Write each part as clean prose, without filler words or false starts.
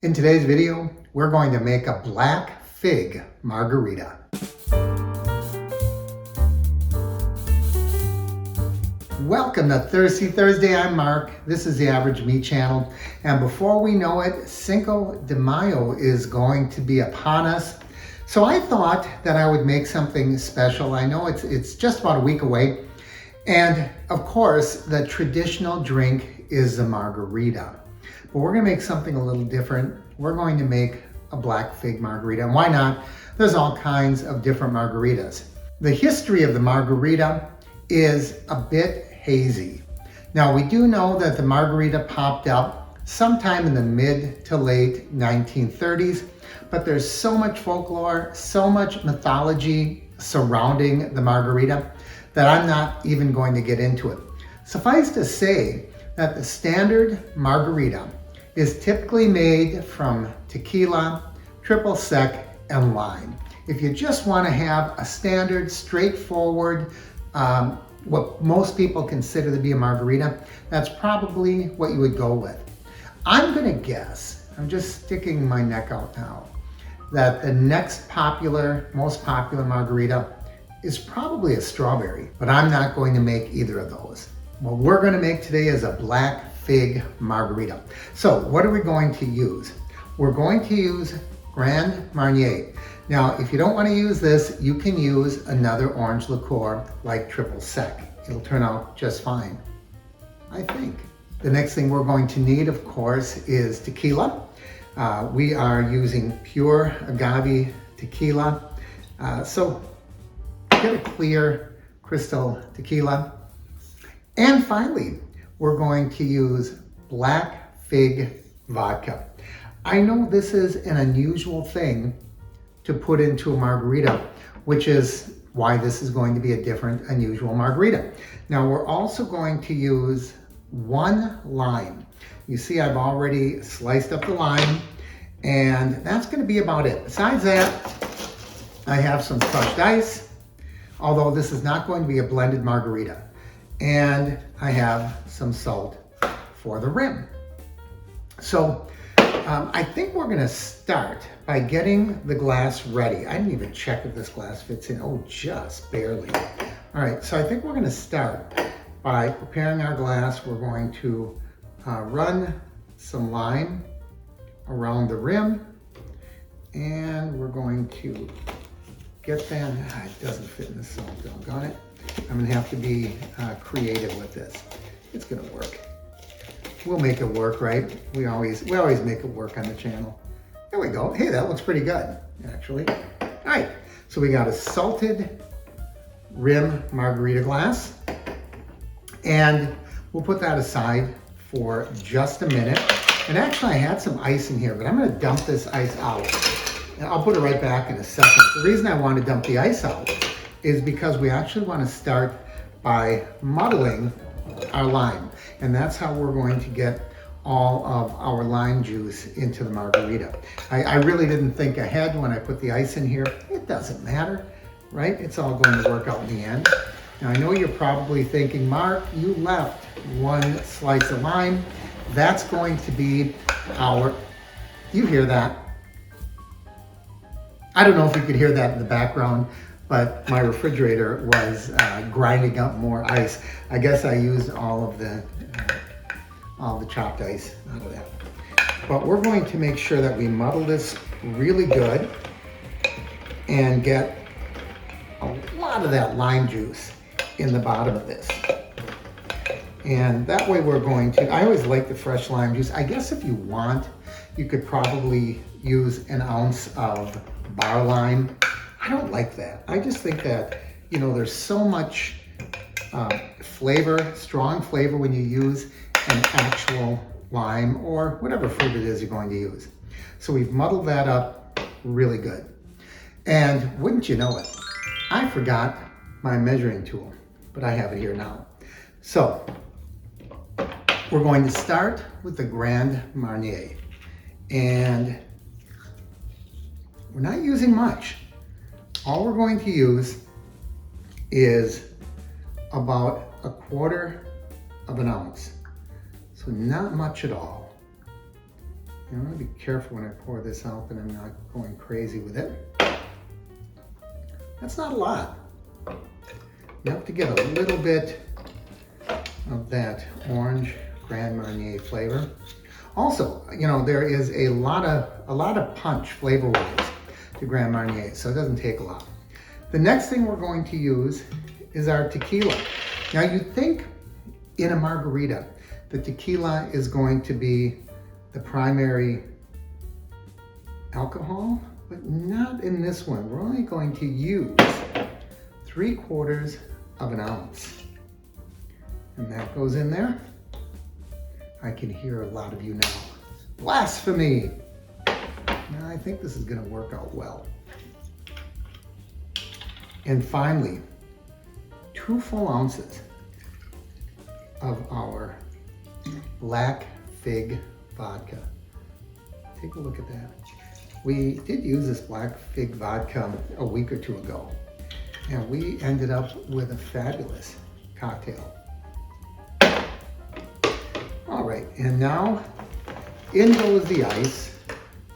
In today's video, we're going to make a black fig margarita. Welcome to Thirsty Thursday. I'm Mark. This is the Average Me channel. And before we know it, Cinco de Mayo is going to be upon us. So I thought that I would make something special. I know it's just about a week away. And of course, the traditional drink is the margarita. But we're gonna make something a little different. We're going to make a black fig margarita. And why not? There's all kinds of different margaritas. The history of the margarita is a bit hazy. Now, we do know that the margarita popped up sometime in the mid to late 1930s, but there's so much folklore, so much mythology surrounding the margarita that I'm not even going to get into it. Suffice to say that the standard margarita is typically made from tequila, triple sec, and lime. If you just want to have a standard, straightforward, what most people consider to be a margarita, that's probably what you would go with. I'm gonna guess, I'm just sticking my neck out now, that the next most popular margarita is probably a strawberry, but I'm not going to make either of those. What we're gonna make today is a black fig margarita. So what are we going to use? We're going to use Grand Marnier. Now, if you don't want to use this, you can use another orange liqueur like triple sec. It'll turn out just fine, I think. The next thing we're going to need, of course, is tequila. We are using pure agave tequila. So get a clear crystal tequila. And finally, we're going to use black fig vodka. I know this is an unusual thing to put into a margarita, which is why this is going to be a different, unusual margarita. Now, we're also going to use 1 lime. You see, I've already sliced up the lime, and that's going to be about it. Besides that, I have some crushed ice, although this is not going to be a blended margarita. And I have some salt for the rim. So I think we're gonna start by getting the glass ready. I didn't even check if this glass fits in. Oh, just barely. All right, so I think we're gonna start by preparing our glass. We're going to run some lime around the rim, and we're going to get that. It doesn't fit in the salt, doggone it. I'm gonna have to be creative with this. It's gonna work. We'll make it work, right? We always make it work on the channel. There we go. Hey, that looks pretty good, actually. All right, so we got a salted rim margarita glass, and we'll put that aside for just a minute. And actually, I had some ice in here, but I'm gonna dump this ice out. And I'll put it right back in a second. The reason I want to dump the ice out is because we actually want to start by muddling our lime. And that's how we're going to get all of our lime juice into the margarita. I really didn't think ahead when I put the ice in here. It doesn't matter, right? It's all going to work out in the end. Now, I know you're probably thinking, Mark, you left 1 slice of lime. That's going to be our, you hear that? I don't know if you could hear that in the background, but my refrigerator was grinding up more ice. I guess I used all of the chopped ice out of that. But we're going to make sure that we muddle this really good and get a lot of that lime juice in the bottom of this. And that way we're going to, I always like the fresh lime juice. I guess if you want, you could probably use an ounce of bar lime. I don't like that. I just think that, you know, there's so much flavor, strong flavor when you use an actual lime or whatever fruit it is you're going to use. So we've muddled that up really good. And wouldn't you know it, I forgot my measuring tool, but I have it here now. So we're going to start with the Grand Marnier. And we're not using much. All we're going to use is about 1/4 of an ounce. So not much at all. I'm going to be careful when I pour this out that I'm not going crazy with it. That's not a lot. You have to get a little bit of that orange Grand Marnier flavor. Also, you know, there is a lot of punch flavor-wise to Grand Marnier, so it doesn't take a lot. The next thing we're going to use is our tequila. Now, you think in a margarita, the tequila is going to be the primary alcohol, but not in this one. We're only going to use 3/4 of an ounce. And that goes in there. I can hear a lot of you now. Blasphemy! Now, I think this is gonna work out well. And finally, 2 full ounces of our black fig vodka. Take a look at that. We did use this black fig vodka a week or two ago, and we ended up with a fabulous cocktail. All right, and now in goes the ice. So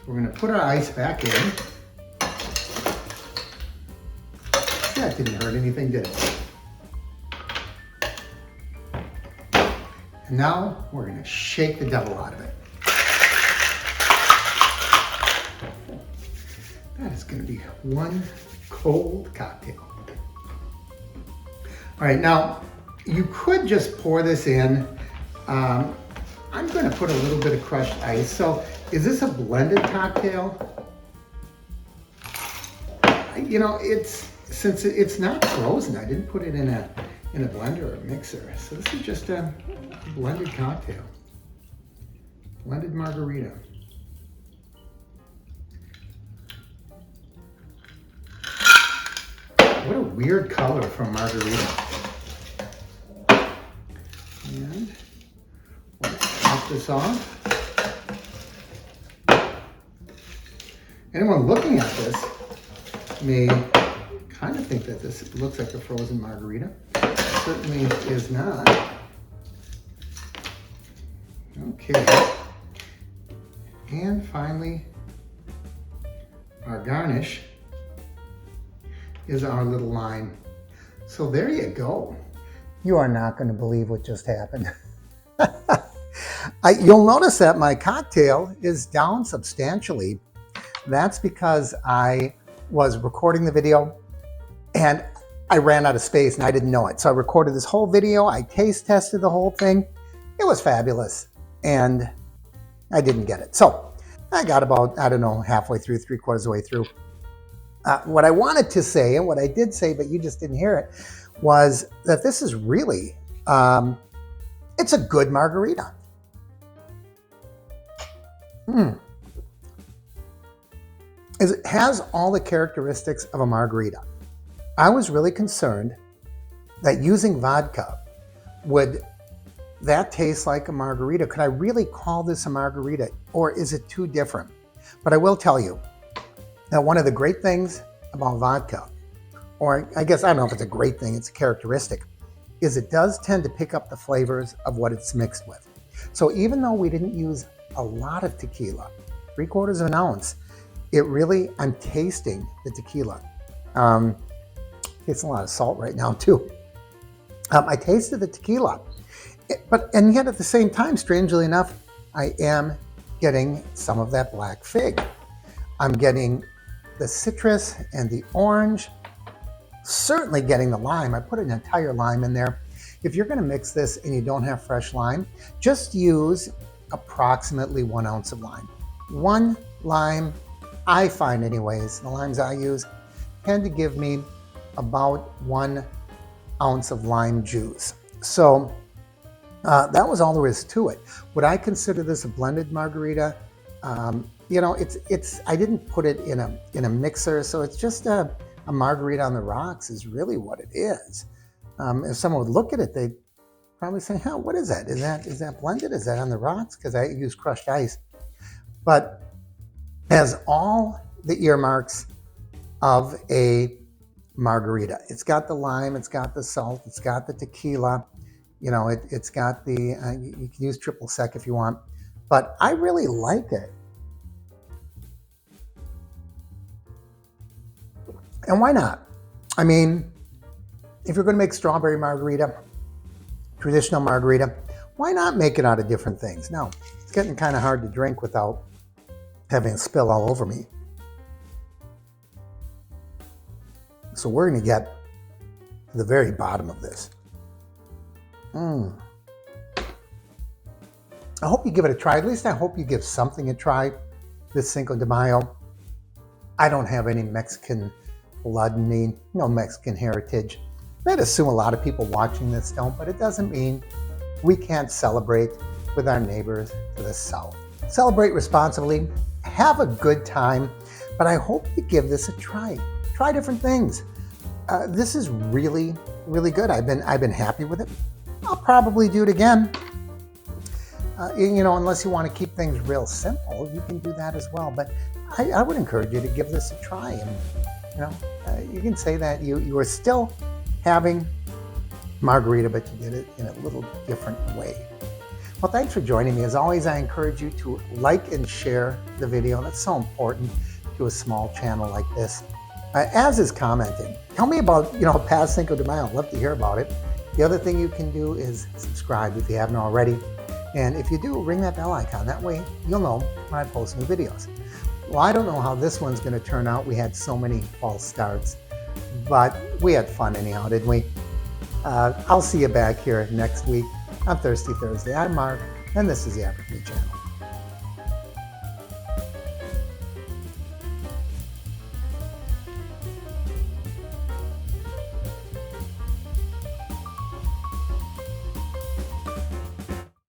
we're gonna put our ice back in. That didn't hurt anything, did it? And now we're gonna shake the devil out of it. That is gonna be one cold cocktail. All right, now you could just pour this in. I'm gonna put a little bit of crushed ice. So is this a blended cocktail? You know, since it's not frozen, I didn't put it in a blender or a mixer. So this is just a blended cocktail. Blended margarita. What a weird color for a margarita. And we'll top this off. Anyone looking at this may kind of think that this looks like a frozen margarita. It certainly is not. Okay. And finally, our garnish is our little lime. So there you go. You are not going to believe what just happened. You'll notice that my cocktail is down substantially. That's because I was recording the video and I ran out of space and I didn't know it. So I recorded this whole video. I taste tested the whole thing. It was fabulous and I didn't get it. So I got about, I don't know, halfway through, 3/4 of the way through. What I wanted to say, and what I did say, but you just didn't hear it, was that this is really, it's a good margarita. It has all the characteristics of a margarita. I was really concerned that using vodka, would that taste like a margarita? Could I really call this a margarita, or is it too different? But I will tell you that one of the great things about vodka, or I guess I don't know if it's a great thing, it's a characteristic, is it does tend to pick up the flavors of what it's mixed with. So even though we didn't use a lot of tequila, 3/4 of an ounce, it really, I'm tasting the tequila. It's a lot of salt right now too. I tasted the tequila, and yet at the same time, strangely enough, I am getting some of that black fig. I'm getting the citrus and the orange, certainly getting the lime. I put an entire lime in there. If you're gonna mix this and you don't have fresh lime, just use approximately 1 ounce of lime. 1 lime, I find anyways, the limes I use tend to give me about 1 ounce of lime juice. So that was all there is to it. Would I consider this a blended margarita? You know, it's. I didn't put it in a mixer, so it's just a margarita on the rocks is really what it is. If someone would look at it, they'd probably say, "Huh, what is that? Is that blended? Is that on the rocks?" Because I use crushed ice. But has all the earmarks of a margarita. It's got the lime, it's got the salt, it's got the tequila. You know, it's got the. You can use triple sec if you want, but I really like it. And why not? I mean, if you're going to make strawberry margarita, traditional margarita, why not make it out of different things? Now, it's getting kind of hard to drink without having it spill all over me. So we're going to get to the very bottom of this. I hope you give it a try. At least I hope you give something a try this Cinco de Mayo. I don't have any Mexican blood in me, no Mexican heritage. I'd assume a lot of people watching this don't, but it doesn't mean we can't celebrate with our neighbors to the south. Celebrate responsibly, have a good time, but I hope you give this a try. Try different things. This is really, really good. I've been happy with it. I'll probably do it again. Unless you want to keep things real simple, you can do that as well. But I would encourage you to give this a try. And you can say that you are still having margarita, but you did it in a little different way. Well, thanks for joining me. As always, I encourage you to like and share the video. That's so important to a small channel like this. As is commenting. Tell me about past Cinco de Mayo. I'd love to hear about it. The other thing you can do is subscribe if you haven't already. And if you do, ring that bell icon. That way you'll know when I post new videos. Well, I don't know how this one's going to turn out. We had so many false starts, but we had fun anyhow, didn't we? I'll see you back here next week on Thirsty Thursday. I'm Mark, and this is the Average Meat Channel.